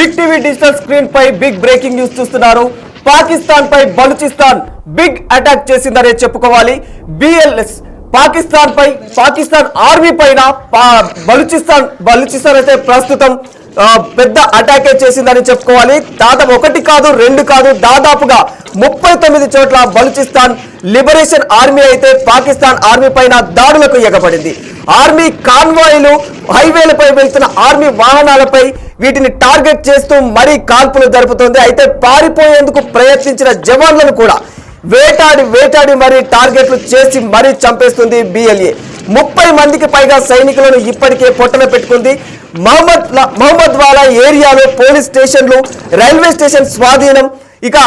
Big TV digital screen పై big breaking news చూస్తున్నారు. పాకిస్తాన్ పై Balochistan big attack చేసిందనే చెప్పుకోవాలి. BLS Pakistan army పైన బలూచిస్తాన్ అయితే ప్రస్తుతం పెద్ద అటాకే చేసిందని చెప్పుకోవాలి. దాదాపు ఒకటి కాదు రెండు కాదు దాదాపుగా 39 చోట్ల బలూచిస్తాన్ లిబరేషన్ ఆర్మీ అయితే పాకిస్తాన్ ఆర్మీ పైన దాడులకు ఎగబడింది. ఆర్మీ కాన్వాయ్లు హైవేలపై వెళ్తున్న ఆర్మీ వాహనాలపై వీటిని టార్గెట్ చేస్తూ మరీ కాల్పులు జరుపుతోంది. అయితే పారిపోయేందుకు ప్రయత్నించిన జవాన్లను కూడా వేటాడి మరీ టార్గెట్లు చేసి మరీ చంపేస్తుంది బిఎల్ఏ. 30 మందికి పైగా సైనికులను ఇప్పటికే పొట్టన పెట్టుకుంది. మహమ్మద్ వాలా ఏరియాలో పోలీస్ స్టేషన్లు, రైల్వే స్టేషన్ స్వాధీనం, ఇక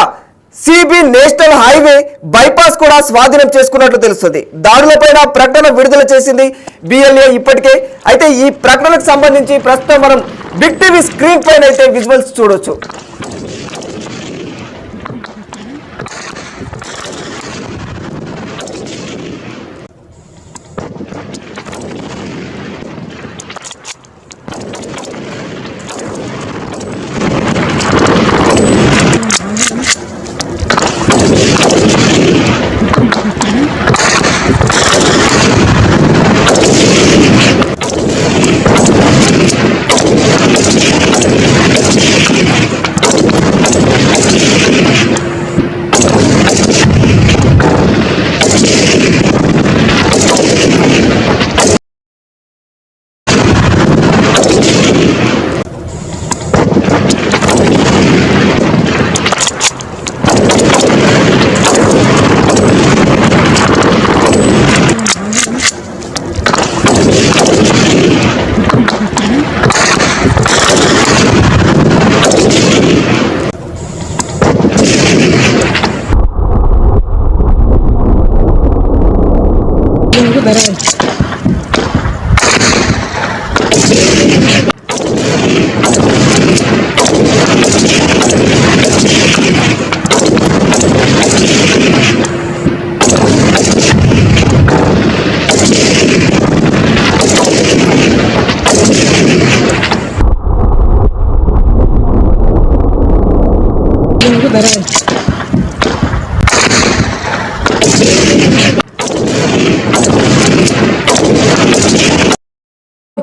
సిబి నేషనల్ హైవే బైపాస్ కూడా స్వాధీనం చేసుకున్నట్లు తెలుస్తుంది. దాడులపైన ప్రకటన విడుదల చేసింది బిఎల్ఏ ఇప్పటికే. అయితే ఈ ప్రకటనకు సంబంధించి ప్రస్తుతం మనం బిగ్ టీవీ స్క్రీన్ పైన అయితే విజువల్స్ చూడొచ్చు.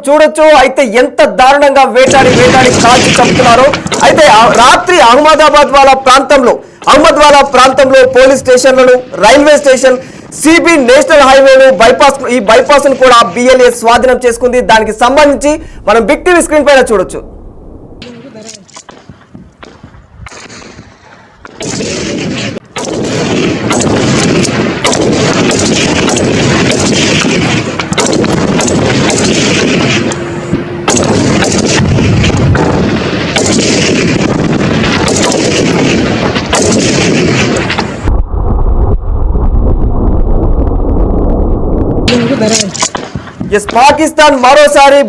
చూడొచ్చు. అయితే ఎంత దారుణంగా వేటాడి కాల్చి చంపుతున్నారో. అయితే రాత్రి అహ్మద్ వాలా ప్రాంతంలో పోలీస్ స్టేషన్లను, రైల్వే స్టేషన్, సిబి నేషనల్ హైవేలు, ఈ బైపాస్ ను కూడా బిఎల్ఏ స్వాధీనం చేసుకుంది. దానికి సంబంధించి మనం బిగ్ టీవీ స్క్రీన్ పైన చూడొచ్చు. పాకిస్తాన్ మరోసారి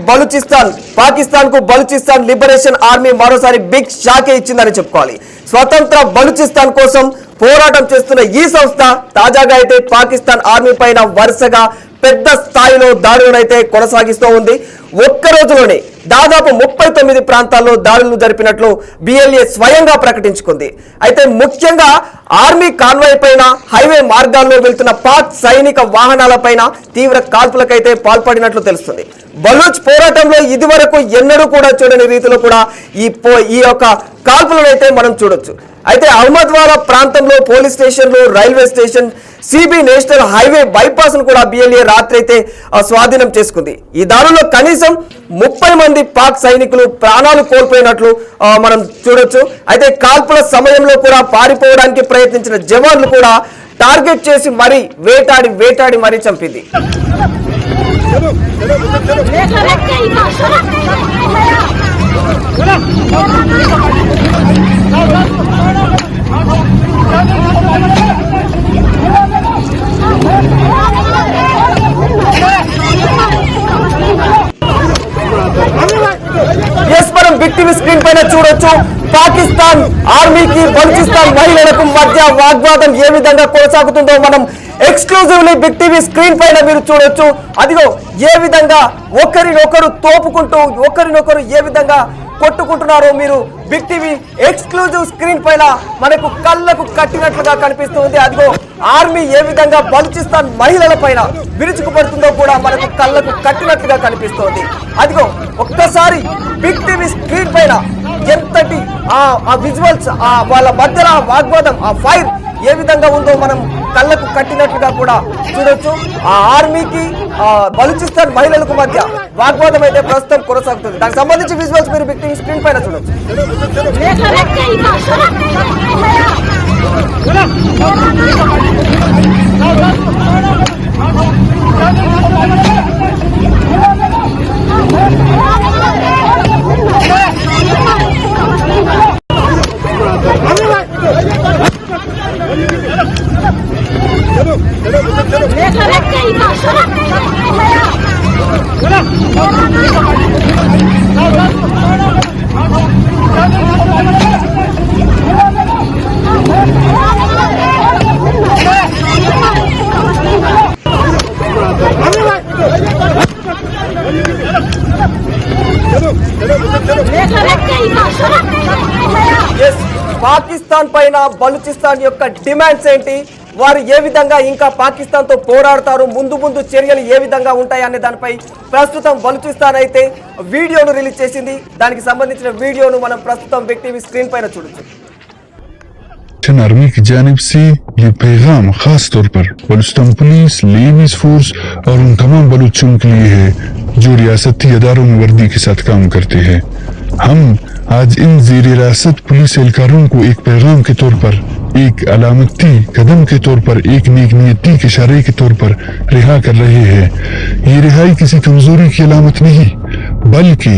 పాకిస్తాన్ కు బలూచిస్తాన్ లిబరేషన్ ఆర్మీ మరోసారి బిగ్ షాకే ఇచ్చిందని చెప్పుకోవాలి. స్వతంత్ర బలూచిస్తాన్ కోసం పోరాటం చేస్తున్న ఈ సంస్థ తాజాగా అయితే పాకిస్తాన్ ఆర్మీ పైన వరుసగా పెద్ద స్థాయిలో దాడులను అయితే కొనసాగిస్తూ ఉంది. ఒక్క రోజులోనే దాదాపు 39 ప్రాంతాల్లో దాడులు జరిపినట్లు బిఎల్ఏ స్వయంగా ప్రకటించుకుంది. అయితే ముఖ్యంగా ఆర్మీ కాన్వాయ్ పైన, హైవే మార్గాల్లో వెళ్తున్న పాక్ సైనిక వాహనాలపైన తీవ్ర కాల్పులకైతే పాల్పడినట్లు తెలుస్తుంది. బలూచ్ పోరాటంలో ఇదివరకు ఎన్నడూ కూడా చూడని రీతిలో కూడా ఈ యొక్క కాల్పులను అయితే మనం చూడొచ్చు. అయితే అహ్మద్ వాలా ప్రాంతంలో పోలీస్ స్టేషన్లు, రైల్వే స్టేషన్, సిబి నేషనల్ హైవే బైపాస్ ను కూడా బిఎల్ఏ రాత్రి అయితే స్వాధీనం చేసుకుంది. ఈ దాడుల్లో కనీసం 30 మంది పాక్ సైనికులు ప్రాణాలు కోల్పోయినట్లు మనం చూడొచ్చు. అయితే కాల్పుల సమయంలో కూడా పారిపోవడానికి ప్రయత్నించిన జవాన్లు కూడా టార్గెట్ చేసి మరీ వేటాడి మరీ చంపింది. బిగ్ టీవీ స్క్రీన్ పైన చూడొచ్చు. పాకిస్తాన్ ఆర్మీకి బలూచిస్తాన్ మహిళలకు మధ్య వాగ్వాదం ఏ విధంగా కొనసాగుతుందో మనం ఎక్స్క్లూజివ్లీ బిగ్ టీవీ స్క్రీన్ పైన మీరు చూడొచ్చు. అదిగో ఏ విధంగా ఒకరినొకరు తోపుకుంటూ ఒకరినొకరు ఏ విధంగా కొట్టుకుంటున్నారో మీరు బిగ్ టీవీ ఎక్స్క్లూజివ్ స్క్రీన్ పైన మనకు కళ్ళకు కట్టినట్లుగా కనిపిస్తుంది. అదిగో ఆర్మీ ఏ విధంగా బలూచిస్తాన్ మహిళల పైన విరుచుకుపడుతుందో కూడా మనకు కళ్ళకు కట్టినట్లుగా కనిపిస్తోంది. అదిగో ఒక్కసారి బిగ్ టీవీ స్క్రీన్ పైన ఎంతటి ఆ విజువల్స్, వాళ్ళ మధ్యలో వాగ్వాదం, ఆ ఫైర్ ఏ విధంగా ఉందో మనం కళ్ళకు కట్టినట్లుగా కూడా చూడొచ్చు. ఆ ఆర్మీకి బలూచిస్తాన్ మహిళలకు మధ్య వాగ్వాదం అయితే ప్రస్తుతం కొనసాగుతుంది. దానికి సంబంధించి విజువల్స్ మీరు బిగ్ టీవీ స్క్రీన్ పైన చూడొచ్చు. పాకిస్తాన్ పైన బలూచిస్తాన్ యొక్క డిమాండ్స్ ఏంటి, వారు ఏ విధంగా ఇంకా పాకిస్తాన్ తో పోరాడతారు, ముందు ముందు చర్యలు ఏ విధంగా ఉంటాయి అనే దానిపై ప్రస్తుతం బలూచిస్తాన్ అయితే వీడియోను రిలీజ్ చేసింది. దానికి సంబంధించిన వీడియోను మనం ప్రస్తుతం బిగ్ టీవీ స్క్రీన్ పైన చూడొచ్చు. आर्मी की जानिब से ये पैगाम खास तौर पर बलूचिस्तान पुलिस, लेविस फोर्स और उन तमाम बलूचियों के लिए है जो रियासती अदारों में वर्दी के साथ काम करते हैं। हम आज इन ज़ेर रियासत पुलिस एहलकारों को एक पैगाम के तौर पर, एक अलामती कदम के तौर पर, एक नेक नियती के इशारे के तौर पर रिहा कर रहे हैं। ये रिहाई किसी कमजोरी की अलामत नहीं, बल्कि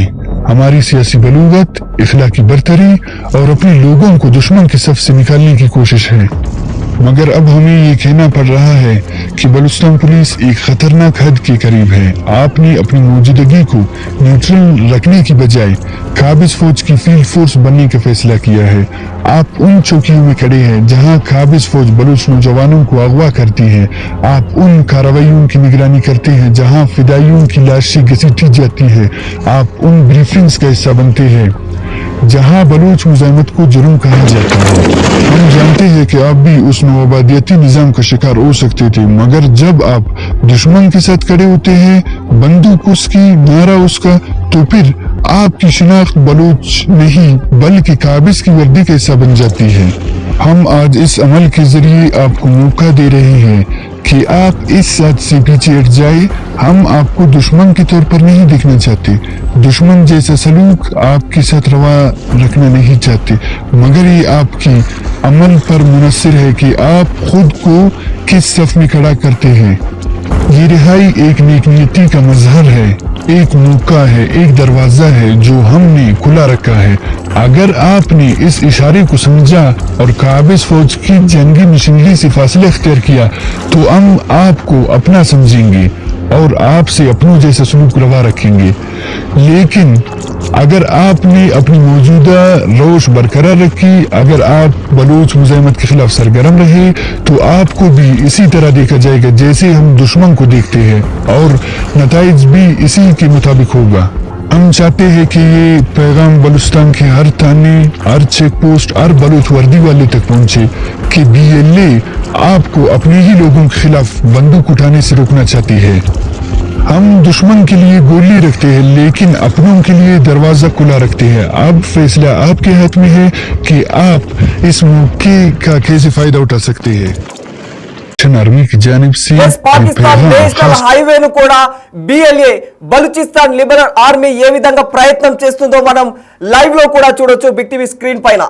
हमारी सियासी बलूगत, इखलाकी बरतरी और अपने लोगों को दुश्मन की सफ से निकालने की कोशिश है। मगर अब हमें ये कहना पड़ रहा है कि बलूचिस्तान पुलिस एक खतरनाक हद के करीब है। आपने अपनी मौजूदगी को न्यूट्रल रखने की बजाय काबिज फौज की फील्ड फोर्स बनने का फैसला किया है। आप उन चौकियों में खड़े हैं जहां काबिज फौज बलूच नौजवानों को अगवा करती है। आप उन कार्रवाइयों की निगरानी करते हैं जहां फिदाइयों की लाशें घसीटी जाती है। आप उन ब्रीफिंग्स का हिस्सा बनते हैं जहां बलूच मुजाहिमत को जुर्म कहा जाता है। हम जानते हैं कि आप भी उस नौआबादियती निजाम का शिकार हो सकते थे, मगर जब आप दुश्मन के साथ खड़े होते हैं, बंदूक उसकी, नारा उसका, तो फिर आपकी शिनाख्त बलूच नहीं बल्कि काबिज की वर्दी का हिस्सा बन जाती है। हम आज इस अमल के जरिए आपको मौका दे रहे हैं कि आप इस साथ से पीछे हट जाए। हम आपको दुश्मन के तौर पर नहीं देखना चाहते, दुश्मन जैसा सलूक आपके साथ रवा रखना नहीं चाहते, मगर ये आपकी अमल पर मुनस्सिर है कि आप खुद को किस सफ में खड़ा करते हैं। ये रिहाई एक नेकनीयती का मजहर है, एक मौका है, एक दरवाजा है जो हमने खुला रखा है। अगर आपने इस इशारे को समझा और काबिज फौज की जंगी मशीनरी से फासला इख्तियार किया तो हम आपको अपना समझेंगे और आपसे अपनों जैसा सलूक रवा रखेंगे। लेकिन अगर आपने अपनी मौजूदा रोश बरकरार रखी, अगर आप बलूच मुजाहिमत के खिलाफ सरगर्म रहे, तो आपको भी इसी तरह देखा जाएगा जैसे हम दुश्मन को देखते हैं और नताइज भी इसी के मुताबिक होगा। हम चाहते हैं कि ये पैगाम बलूचिस्तान के हर थाने, हर चेक पोस्ट, हर बलूच वर्दी वाले तक पहुंचे कि BLA आपको अपने ही लोगों के खिलाफ बंदूक उठाने से रोकना चाहती है। हम दुश्मन के लिए गोली रखते हैं लेकिन अपनों के लिए दरवाजा खुला रखते हैं। अब फैसला आपके हाथ में है कि आप इस मौके का कैसे फायदा उठा सकते हैं। आर्मी की जानिब से పాకిస్తాన్ నేషనల్ హైవేను కూడా BLA బలూచిస్తాన్ లిబరల్ ఆర్మీ ఏ విధంగా ప్రయత్నం చేస్తుందో మనం లైవ్ లో కూడా చూడొచ్చు బిగ్ టీవీ స్క్రీన్ పైన.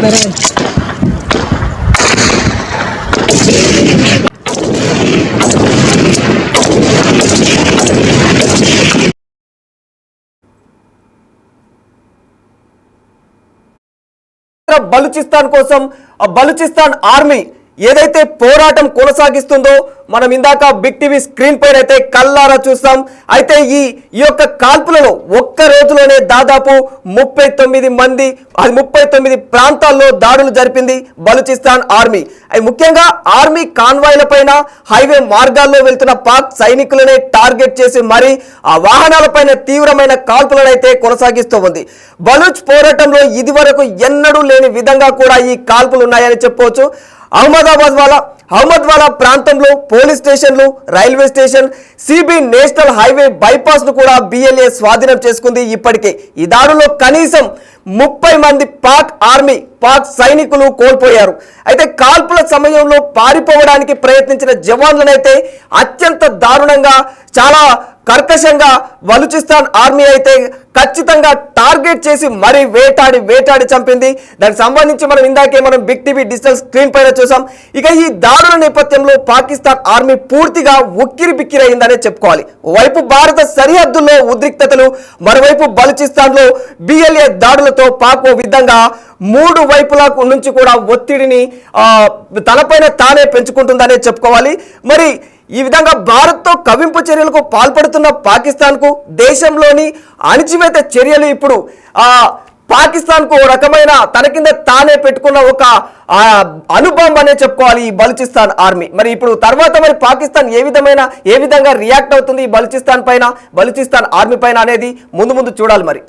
Better. స్వతంత్ర బలూచిస్తాన్ కోసం బలూచిస్తాన్ ఆర్మీ ఏదైతే పోరాటం కొనసాగిస్తుందో మనం ఇందాక బిగ్ టీవీ స్క్రీన్ పైన అయితే కల్లారా చూస్తాం. అయితే ఈ యొక్క కాల్పులలో ఒక్క రోజులోనే దాదాపు 39 ప్రాంతాల్లో దాడులు జరిపింది బలూచిస్తాన్ ఆర్మీ. అవి ముఖ్యంగా ఆర్మీ కాన్వాయ్ల పైన హైవే మార్గాల్లో వెళ్తున్న పాక్ సైనికులనే టార్గెట్ చేసి మరి ఆ వాహనాలపైన తీవ్రమైన కాల్పులను అయితే కొనసాగిస్తూ ఉంది. బలూచ్ పోరాటంలో ఇదివరకు ఎన్నడూ లేని విధంగా కూడా ఈ కాల్పులు ఉన్నాయని చెప్పవచ్చు. అహ్మద్వాలా ప్రాంతంలో పోలీస్ స్టేషన్లు, రైల్వే స్టేషన్, సిబి నేషనల్ హైవే బైపాస్ ను కూడా బిఎల్ఏ స్వాధీనం చేసుకుంది. ఇప్పటికే ఈ దాడుల్లో కనీసం 30 మంది పాక్ సైనికులు కోల్పోయారు. అయితే కాల్పుల సమయంలో పారిపోవడానికి ప్రయత్నించిన జవాన్లనైతే అత్యంత దారుణంగా చాలా కర్కశంగా బలూచిస్తాన్ ఆర్మీ అయితే ఖచ్చితంగా టార్గెట్ చేసి మరీ వేటాడి చంపింది. దానికి సంబంధించి మనం బిగ్ టీవీ డిజిటల్ స్క్రీన్ పైన చూసాం. ఇక ఈ దాడుల నేపథ్యంలో పాకిస్తాన్ ఆర్మీ పూర్తిగా ఉక్కిరిబిక్కిరైందనే చెప్పుకోవాలి. ఓవైపు భారత సరిహద్దుల్లో ఉద్రిక్తతలు, మరోవైపు బలూచిస్తాన్ లో బిఎల్ఏ దాడులతో పాక్ ఓ విధంగా 3 వైపుల నుంచి కూడా ఒత్తిడిని తనపైన తానే పెంచుకుంటుందనే చెప్పుకోవాలి. మరి ఈ విధంగా భారత్తో కవింపు చర్యలకు పాల్పడుతున్న పాకిస్తాన్కు దేశంలోని అణిచివేత చర్యలు ఇప్పుడు పాకిస్తాన్కు ఓ రకమైన తన కింద తానే పెట్టుకున్న ఒక అనుభవం అనే చెప్పుకోవాలి ఈ బలూచిస్తాన్ ఆర్మీ. మరి ఇప్పుడు తర్వాత పాకిస్తాన్ ఏ విధంగా రియాక్ట్ అవుతుంది ఈ బలూచిస్తాన్ ఆర్మీ పైన అనేది ముందు చూడాలి మరి.